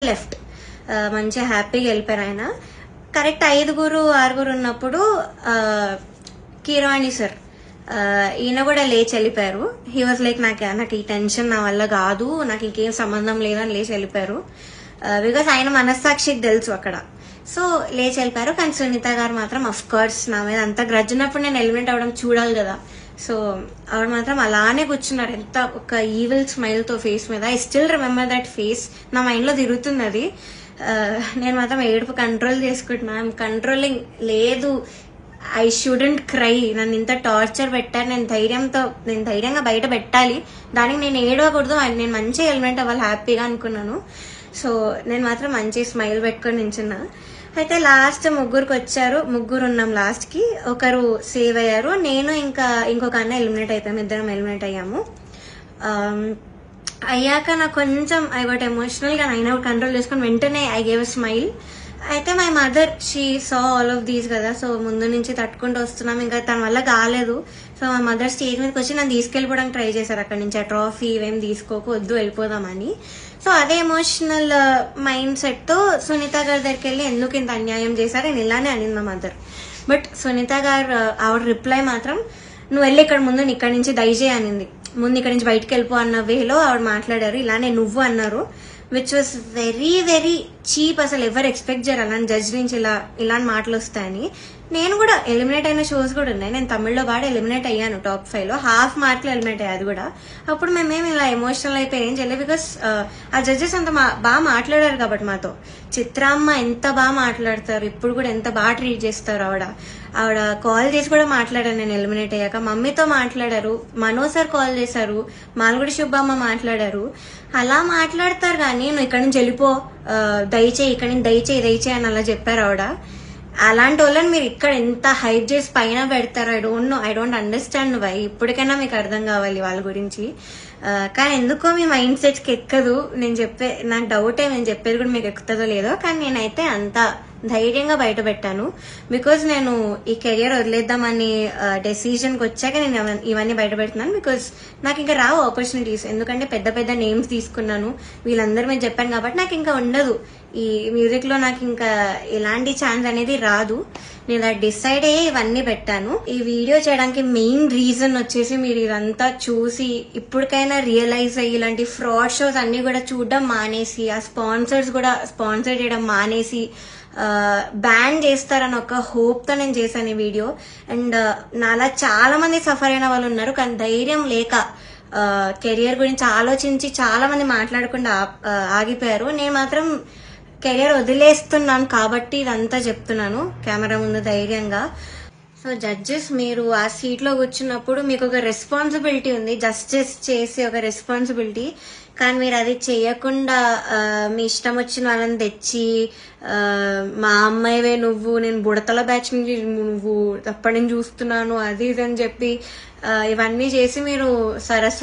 Left. మంచిగా హ్యాపీగా వెళ్ళిపోయారు ఆయన. కరెక్ట్ 5-6 ఉన్నప్పుడు కీరవాణి సార్ ఈయన కూడా లేచి వెళ్ళిపోయారు. హీ వాజ్ లైక్ నాకు ఈ టెన్షన్ నా వల్ల కాదు, నాకు ఇంకేం సంబంధం లేదని లేచి వెళ్ళిపోయారు. బికాస్ ఆయన మనస్సాక్షికి తెలుసు అక్కడ. సో లేచి వెళ్ళిపోయారు. కానీ సునీత గారు మాత్రం అఫ్ కోర్స్ నా మీద అంత గ్రడ్జ్ ఉన్నప్పుడు నేను ఎలిమినేట్ అవ్వడం చూడాలి కదా. సో ఆవిడ మాత్రం అలానే కూర్చున్నారు, ఎంత ఒక ఈవిల్ స్మైల్ తో ఫేస్ మీద. I still remember that face, నా మైండ్ లో తిరుగుతుంది అది. నేను మాత్రం ఏడుపు కంట్రోల్ చేసుకుంటున్నాను. కంట్రోలింగ్ లేదు, ఐ షుడెంట్ క్రై. నన్ను ఇంత టార్చర్ పెట్టారు, నేను ధైర్యంగా బయట పెట్టాలి, దానికి నేను ఏడవకూడదు, నేను మంచిగా ఎలిమెంట్ అవ్వాలి హ్యాపీగా అనుకున్నాను. సో నేను మాత్రం మంచి స్మైల్ పెట్టుకొని నించున్నా. అయితే లాస్ట్ ముగ్గురికి వచ్చారు, ముగ్గురు ఉన్నాం లాస్ట్ కి. ఒకరు సేవ్ అయ్యారు, నేను ఇంకా ఇంకొక అన్న ఎలిమినేట్ అయిపోయాము, ఇద్దరం ఎలిమినేట్ అయ్యాము. అయ్యాక నాకు కొంచెం ఐ గాట్ ఎమోషనల్ గా అయినా కంట్రోల్ చేసుకుని వెంటనే ఐ గేవ్ అ స్మైల్. అయితే my mother she saw all of these కదా, సో ముందు నుంచి తట్టుకుంటూ వస్తున్నాం, ఇంకా తన వల్ల కాలేదు. సో మా మదర్ స్టేజ్ మీదకి వచ్చి నన్ను తీసుకెళ్ళిపోవడానికి ట్రై చేశారు అక్కడి నుంచి. ఆ ట్రాఫీ ఇవేం తీసుకోకు, వద్దు వెళ్ళిపోదామని. సో అదే ఎమోషనల్ మైండ్ సెట్ తో సునీత గారి దగ్గరికి వెళ్ళి ఎందుకు ఇంత అన్యాయం చేశారు నేను ఇలానే అనింది మా మదర్. బట్ సునీత గారు ఆవిడ రిప్లై మాత్రం నువ్వు వెళ్ళి ఇక్కడ ముందు ఇక్కడి నుంచి దయచేయి అనింది. ముందు ఇక్కడి నుంచి బయటకు వెళ్ళిపో అన్న వేలో ఆవిడ మాట్లాడారు, ఇలానే నువ్వు అన్నారు. Which was very very cheap. అసలు ఎవరు ఎక్స్పెక్ట్ చేయరు అలాంటి జడ్జ్ నుంచి ఇలాంటి మాటలు వస్తాయని. నేను కూడా ఎలిమినేట్ అయిన షోస్ కూడా ఉన్నాయి, నేను తమిళ్లో పాటు ఎలిమినేట్ అయ్యాను టాప్ 5 లో, హాఫ్ మార్క్ లో ఎలిమినేట్ అయ్యాది కూడా. అప్పుడు మేమేమి ఇలా ఎమోషనల్ అయిపోయి ఏం చేయలేదు, బికాస్ ఆ జడ్జెస్ అంత బాగా మాట్లాడారు కాబట్టి మాతో. చిత్రామ్మ ఎంత బాగా మాట్లాడతారు, ఇప్పుడు కూడా ఎంత బాగా ట్రీట్ చేస్తారు ఆవిడ కాల్ చేసి కూడా మాట్లాడారు నేను ఎలిమినేట్ అయ్యాక. మమ్మీతో మాట్లాడారు, మనో సార్ కాల్ చేశారు, మాల్గుడి శుభమ్మ మాట్లాడారు. అలా మాట్లాడతారు కానీ నువ్వు ఇక్కడి నుంచి వెళ్ళిపో, దయచేయి ఇక్కడి నుంచి దయచేయి అని అలా చెప్పారు ఆవిడ. అలాంటి వాళ్ళని మీరు ఇక్కడ ఎంత హైప్ చేసి పైన పెడతారు. I don't understand why. ఇప్పటికైనా మీకు అర్థం కావాలి వాళ్ళ గురించి. కానీ ఎందుకో మీ మైండ్ సెట్స్ కి ఎక్కదు. నాకు డౌటే నేను చెప్పేది కూడా మీకు ఎక్కుతుందో లేదో. కానీ నేనైతే అంత ధైర్యంగా బయట పెట్టాను, బికాజ్ నేను ఈ కెరియర్ వదిలేద్దామని డెసిజన్ కి వచ్చాక నేను ఇవన్నీ బయట పెడుతున్నాను. బికాజ్ నాకు ఇంకా రావు ఆపర్చునిటీస్, ఎందుకంటే పెద్ద పెద్ద నేమ్స్ తీసుకున్నాను, వీళ్ళందరి మీద చెప్పాను కాబట్టి నాకు ఇంకా ఉండదు ఈ మ్యూజిక్ లో, నాకు ఇంకా ఎలాంటి ఛాన్స్ అనేది రాదు. నేను అది డిసైడ్ అయ్యి ఇవన్నీ పెట్టాను. ఈ వీడియో చేయడానికి మెయిన్ రీజన్ వచ్చేసి మీరు ఇదంతా చూసి ఇప్పటికైనా రియలైజ్ అయ్యి ఇలాంటి ఫ్రాడ్ షోస్ అన్ని కూడా చూడడం మానేసి, ఆ స్పాన్సర్స్ కూడా స్పాన్సర్ చేయడం మానేసి బ్యాన్ చేస్తారని ఒక హోప్ తో నేను చేశాను ఈ వీడియో. అండ్ నాలా చాలా మంది సఫర్ అయిన వాళ్ళు ఉన్నారు, కానీ ధైర్యం లేక కెరియర్ గురించి ఆలోచించి చాలా మంది మాట్లాడకుండా ఆగిపోయారు. నేను మాత్రం కెరియర్ వదిలేస్తున్నాను కాబట్టి ఇదంతా చెప్తున్నాను కెమెరా ముందు ధైర్యంగా. సో జడ్జెస్, మీరు ఆ సీట్ లో కూర్చున్నప్పుడు మీకు ఒక రెస్పాన్సిబిలిటీ ఉంది, జస్టిస్ చేసే ఒక రెస్పాన్సిబిలిటీ. కానీ మీరు అది చేయకుండా మీ ఇష్టం వచ్చిన వాళ్ళని తెచ్చి మా అమ్మాయివే నువ్వు, నేను బుడతల బ్యాచ్ నుంచి నువ్వు అప్పటి నుంచి చూస్తున్నాను అది ఇది అని చెప్పి ఇవన్నీ చేసి మీరు సరస్వతి